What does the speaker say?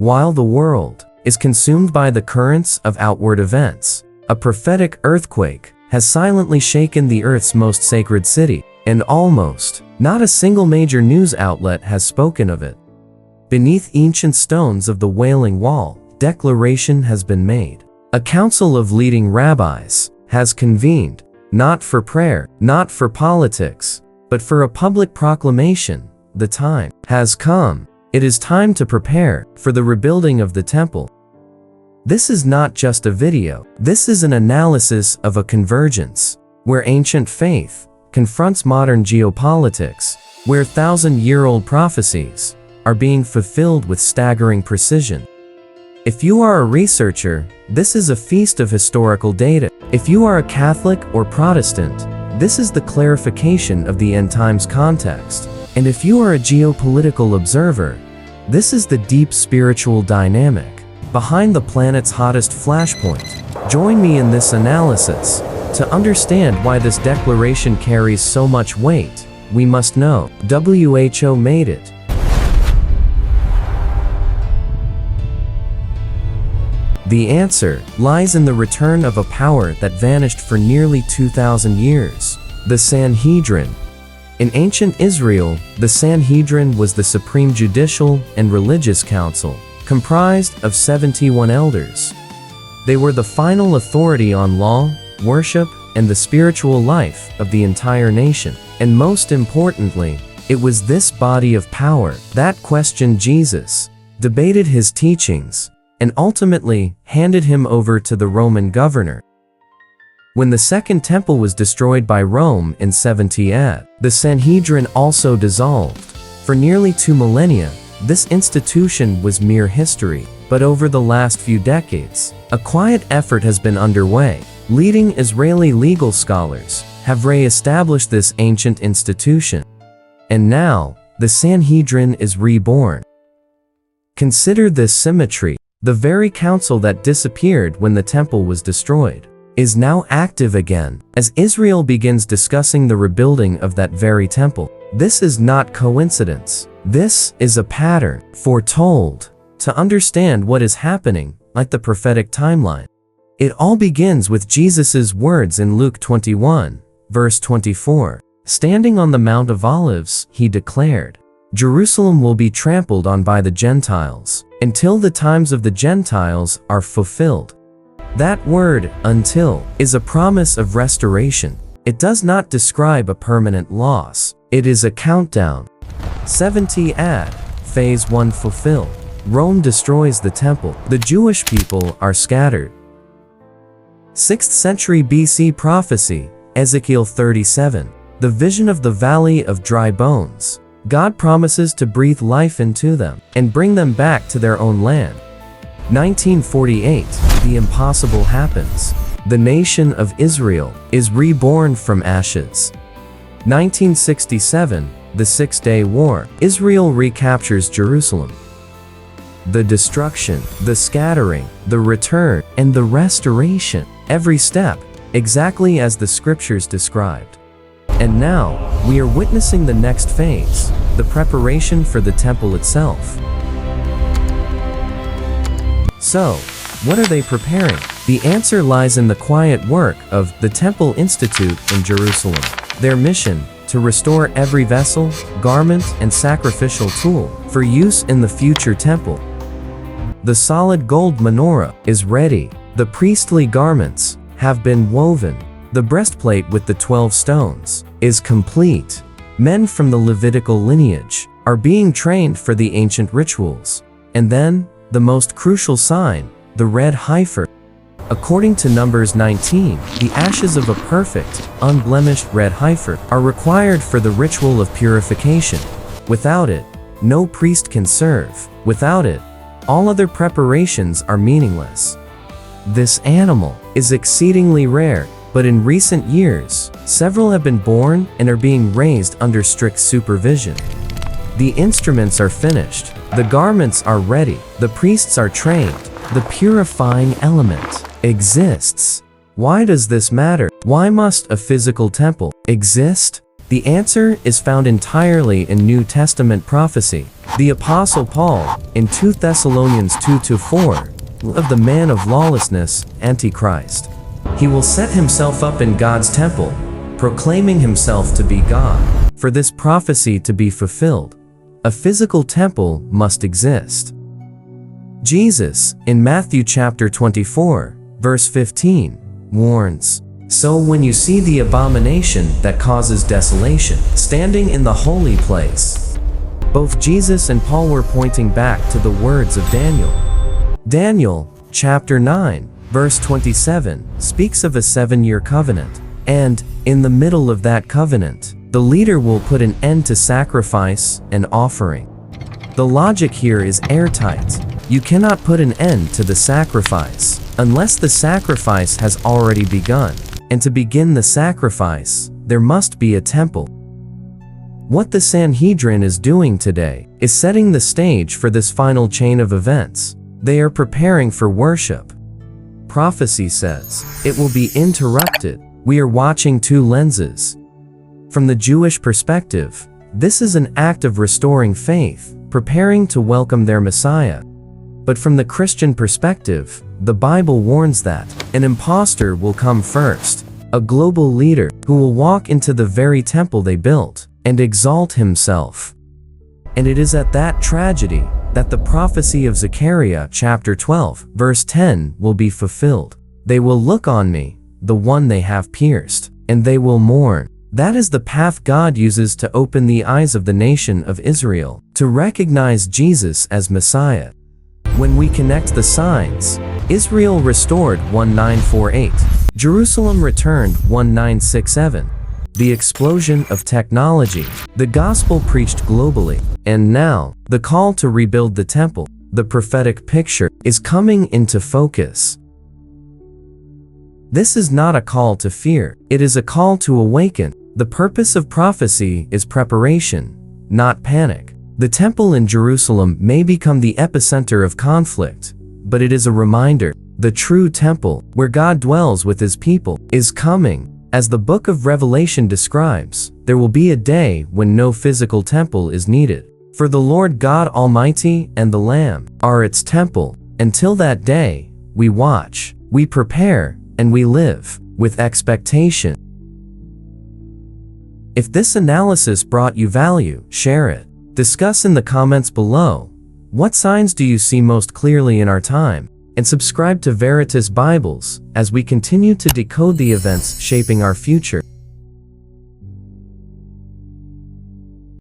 While the world is consumed by the currents of outward events, a prophetic earthquake has silently shaken the earth's most sacred city, and almost not a single major news outlet has spoken of it. Beneath ancient stones of the Wailing Wall, declaration has been made. A council of leading rabbis has convened, not for prayer, not for politics, but for a public proclamation. The time has come. It is time to prepare for the rebuilding of the temple. This is not just a video. This is an analysis of a convergence, where ancient faith confronts modern geopolitics, where thousand-year-old prophecies are being fulfilled with staggering precision. If you are a researcher, this is a feast of historical data. If you are a Catholic or Protestant, this is the clarification of the end times context. And if you are a geopolitical observer, this is the deep spiritual dynamic behind the planet's hottest flashpoint. Join me in this analysis. To understand why this declaration carries so much weight, we must know WHO made it. The answer lies in the return of a power that vanished for nearly 2,000 years, the Sanhedrin. In ancient Israel, the Sanhedrin was the supreme judicial and religious council, comprised of 71 elders. They were the final authority on law, worship, and the spiritual life of the entire nation. And most importantly, it was this body of power that questioned Jesus, debated his teachings, and ultimately handed him over to the Roman governor. When the Second Temple was destroyed by Rome in 70 AD, the Sanhedrin also dissolved. For nearly 2 millennia, this institution was mere history. But over the last few decades, a quiet effort has been underway. Leading Israeli legal scholars have re-established this ancient institution. And now, the Sanhedrin is reborn. Consider this symmetry. The very council that disappeared when the temple was destroyed is now active again, as Israel begins discussing the rebuilding of that very temple. This is not coincidence. This is a pattern, foretold. To understand what is happening, like the prophetic timeline, it all begins with Jesus' words in Luke 21, verse 24. Standing on the Mount of Olives, he declared, "Jerusalem will be trampled on by the Gentiles, until the times of the Gentiles are fulfilled." That word, until, is a promise of restoration. It does not describe a permanent loss. It is a countdown. 70 AD, Phase 1 fulfilled. Rome destroys the temple. The Jewish people are scattered. 6th century BC prophecy, Ezekiel 37. The vision of the valley of dry bones. God promises to breathe life into them and bring them back to their own land. 1948, the impossible happens. The nation of Israel is reborn from ashes. 1967, the Six-Day War. Israel recaptures Jerusalem. The destruction, the scattering, the return, and the restoration. Every step, exactly as the scriptures described. And now, we are witnessing the next phase, the preparation for the temple itself. So, what are they preparing? The answer lies in the quiet work of the Temple Institute in Jerusalem. Their mission, to restore every vessel, garment, and sacrificial tool for use in the future temple. The solid gold menorah is ready. The priestly garments have been woven. The breastplate with the 12 stones is complete. Men from the Levitical lineage are being trained for the ancient rituals. And then, the most crucial sign, the Red Heifer. According to Numbers 19, the ashes of a perfect, unblemished red heifer are required for the ritual of purification. Without it, no priest can serve. Without it, all other preparations are meaningless. This animal is exceedingly rare, but in recent years, several have been born and are being raised under strict supervision. The instruments are finished, the garments are ready, the priests are trained, the purifying element exists. Why does this matter? Why must a physical temple exist? The answer is found entirely in New Testament prophecy. The Apostle Paul, in 2 Thessalonians 2-4, of the man of lawlessness, Antichrist. He will set himself up in God's temple, proclaiming himself to be God. For this prophecy to be fulfilled, a physical temple must exist. Jesus, in Matthew chapter 24, verse 15, warns, "So when you see the abomination that causes desolation, standing in the holy place." Both Jesus and Paul were pointing back to the words of Daniel. Daniel, chapter 9, verse 27, speaks of a 7-year covenant, and, in the middle of that covenant, the leader will put an end to sacrifice and offering. The logic here is airtight. You cannot put an end to the sacrifice unless the sacrifice has already begun, and to begin the sacrifice, there must be a temple. What the Sanhedrin is doing today is setting the stage for this final chain of events. They are preparing for worship. Prophecy says, it will be interrupted. We are watching two lenses. From the Jewish perspective, this is an act of restoring faith, preparing to welcome their Messiah. But from the Christian perspective, the Bible warns that an impostor will come first, a global leader who will walk into the very temple they built and exalt himself. And it is at that tragedy that the prophecy of Zechariah chapter 12, verse 10 will be fulfilled. They will look on me, the one they have pierced, and they will mourn. That is the path God uses to open the eyes of the nation of Israel, to recognize Jesus as Messiah. When we connect the signs, Israel restored 1948, Jerusalem returned 1967, the explosion of technology, the gospel preached globally, and now, the call to rebuild the temple, the prophetic picture, is coming into focus. This is not a call to fear, it is a call to awaken. The purpose of prophecy is preparation, not panic. The temple in Jerusalem may become the epicenter of conflict, but it is a reminder, the true temple, where God dwells with his people, is coming. As the book of Revelation describes, there will be a day when no physical temple is needed. For the Lord God Almighty and the Lamb are its temple. Until that day, we watch, we prepare, and we live with expectation. If this analysis brought you value, share it. Discuss in the comments below. What signs do you see most clearly in our time? And subscribe to Veritas Bibles as we continue to decode the events shaping our future.